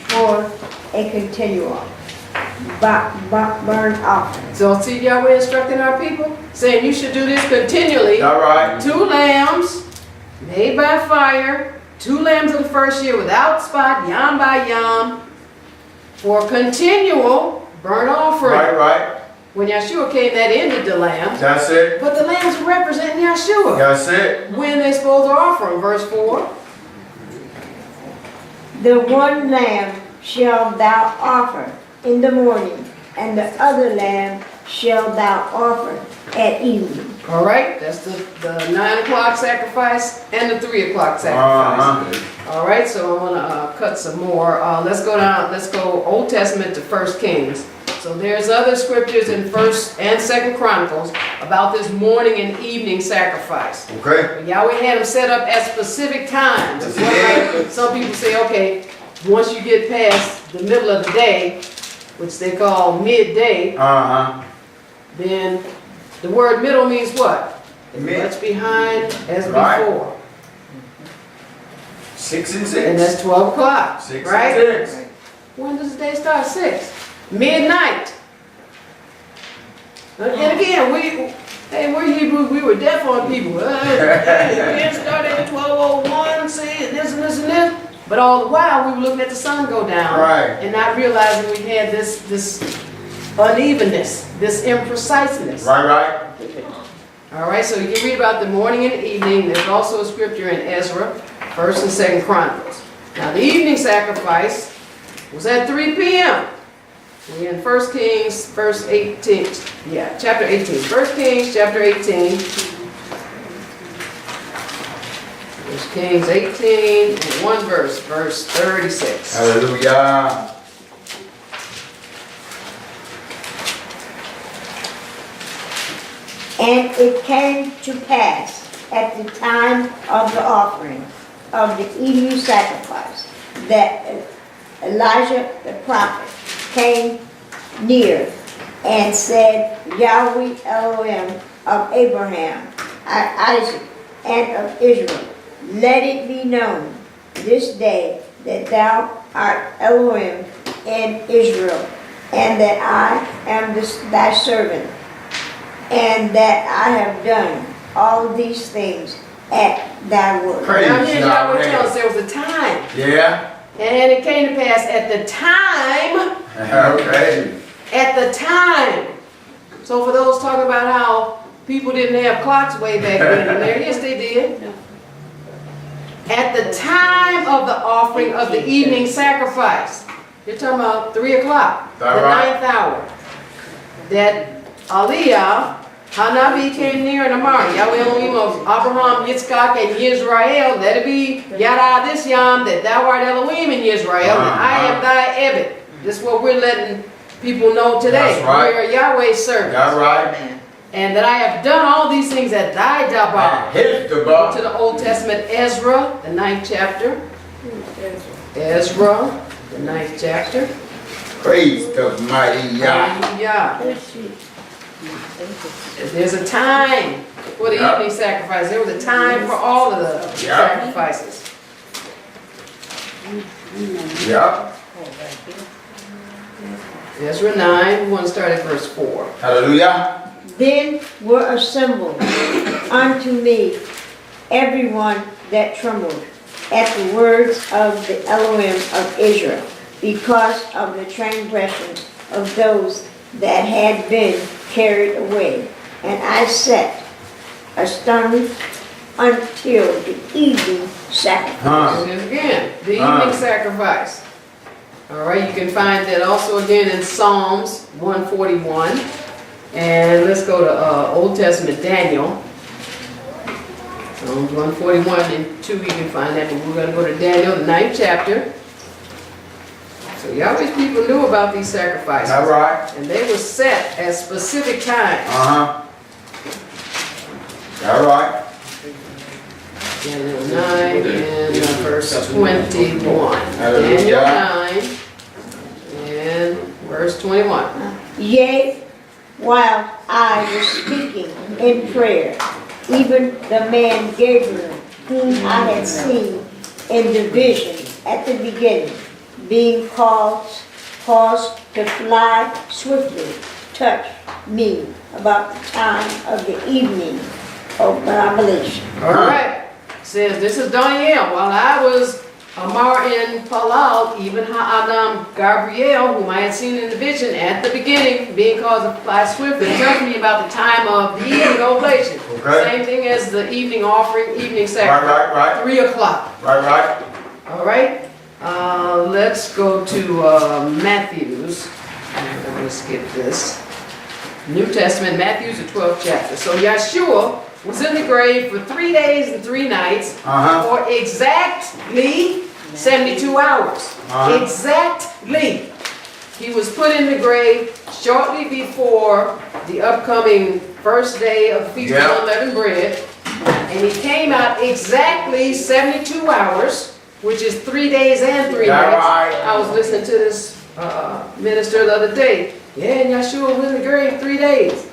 for a continual burnt offering. So see Yahweh instructing our people, saying you should do this continually. All right. 2 lambs made by fire, 2 lambs of the first year without spot, yam by yam, for continual burnt offering. Right. When Yahshua came, that ended the lambs. That's it. But the lambs are representing Yahshua. That's it. When they supposed to offer him, verse 4. The 1 lamb shalt thou offer in the morning, and the other lamb shalt thou offer at evening. All right, that's the 9 o'clock sacrifice and the 3 o'clock sacrifice. All right, so I want to cut some more. Let's go Old Testament to 1 Kings. So there's other scriptures in 1st and 2nd Chronicles about this morning and evening sacrifice. Okay. Yahweh had them set up at specific times. Some people say, okay, once you get past the middle of the day, which they call midday, then the word middle means what? Much behind as before. 6 and 6. And that's 12 o'clock, 6 right? and 6. When does the day start? 6. Midnight. And again, we're Hebrews, we were deaf on people. It didn't start at 12:01, see, and this and this and this. But all the while, we were looking at the sun go down. Right. And not realizing we had this unevenness, this impreciseness. Right. All right, so you can read about the morning and evening. There's also a scripture in Ezra, 1st and 2nd Chronicles. Now, the evening sacrifice was at 3 p.m. We're in 1 Kings, verse 18. Yeah, chapter 18. 1 Kings, chapter 18. 1 Kings 18, and 1 verse 36. Hallelujah. And it came to pass at the time of the offering of the evening sacrifice that Elijah the prophet came near and said, Yahweh Elohim of Abraham, Isaac, and of Israel, let it be known this day that thou art Elohim in Israel, and that I am thy servant, and that I have done all these things at thy word. Praise Now here's Yahweh. Yahweh tells us there was a time. Yeah. And it came to pass at the time. Okay. At the time. So for those talking about how people didn't have clocks way back then and there, yes they did. At the time of the offering of the evening sacrifice. You're talking about 3 o'clock, the Right. 9th hour. That Aliyah, Hanabi came near and Amar, Yahweh Elohim of Abraham, Yitzchak, and Yisrael, let it be Yada this Yom, that thou art Elohim in Yisrael, and I am thy Ebed. This is what we're letting people know today. That's right. We are Yahweh's servants. That's right. And that I have done all these things at thy Dabar. Here's the Go bar. to the Old Testament, Ezra, the 9th chapter. Ezra, the 9th chapter. Praise the mighty Yah. Hallelujah. There's a time for the Yep. evening sacrifice. There was a time for all of the sacrifices. Yep. Ezra 9, we want to start at verse 4. Hallelujah. Then were assembled unto me everyone that trembled at the words of the Elohim of Israel, because of the transgressions of those that had been carried away. And I sat astonished until the evening sacrifice. And again, the evening sacrifice. All right, you can find that also again in Psalms 141. And let's go to Old Testament, Daniel. Psalms 141 and 2, you can find that, but we're going to go to Daniel, the 9th chapter. So Yahweh's people knew about these sacrifices. All right. And they were set at specific times. All right. Daniel 9 and verse 21. Hallelujah. Daniel 9 and verse 21. Yea, while I was speaking in prayer, even the man Gabriel, whom I had seen in the vision at the beginning, being caused to fly swiftly, touched me about the time of the evening of revelation. All right. Says, this is Daniel. While I was Amar in Palal, even Ha'adam Gabriel, whom I had seen in the vision at the beginning, being caused to fly swiftly, tells me about the time of the evening oblation. Okay. Same thing as the evening offering, evening sacrifice. Right. 3 o'clock. Right. All right. Let's go to Matthew's. I'm going to skip this. New Testament, Matthew's the 12th chapter. So Yahshua was in the grave for 3 days and 3 nights for exactly 72 hours. Exactly. He was put in the grave shortly before the upcoming first day of the Feast of Unleavened Bread. And he came out exactly 72 hours, which is 3 days and 3 nights. Right. I was listening to this minister the other day. Yeah, Yahshua was in the grave 3 days.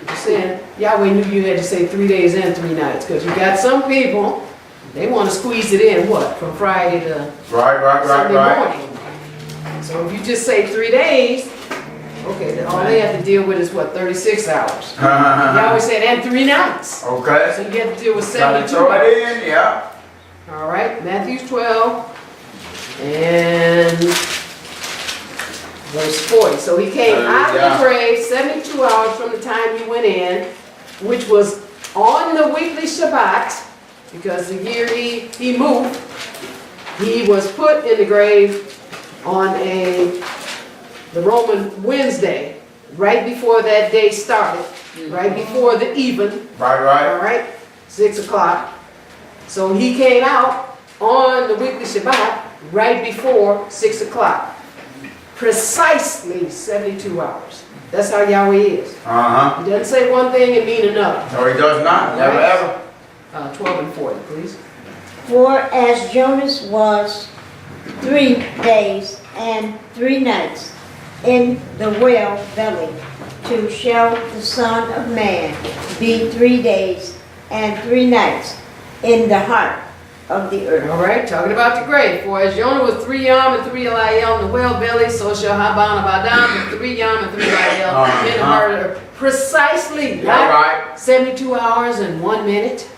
You're saying Yahweh knew you had to say 3 days and 3 nights, because you got some people, they want to squeeze it in, what, from Friday to Sunday morning. So if you just say 3 days, okay, then all they have to deal with is what, 36 hours. Yahweh said, and 3 nights. Okay. So you have to deal with Gotta 72 throw hours. it in, yeah. All right, Matthew 12 and verse 40. So he came out of the grave 72 hours from the time he went in, which was on the weekly Shabbat, because the year he moved, he was put in the grave on the Roman Wednesday, right before that day started, right before the even. All right, 6 o'clock. So he came out on the weekly Shabbat right before 6 o'clock. Precisely 72 hours. That's how Yahweh is. He doesn't say one thing and mean another. No, he does not. Never ever. 12 and 40, please. For as Jonas was 3 days and 3 nights in the whale belly, to shall the Son of Man be 3 days and 3 nights in the heart of the earth. All right, talking about the grave. For as Jonah was 3 Yom and 3 Layil in the whale belly, so shall Haban of Adam be 3 Yom and 3 Layil in the heart of the earth. Precisely, not 72 hours and 1 minute.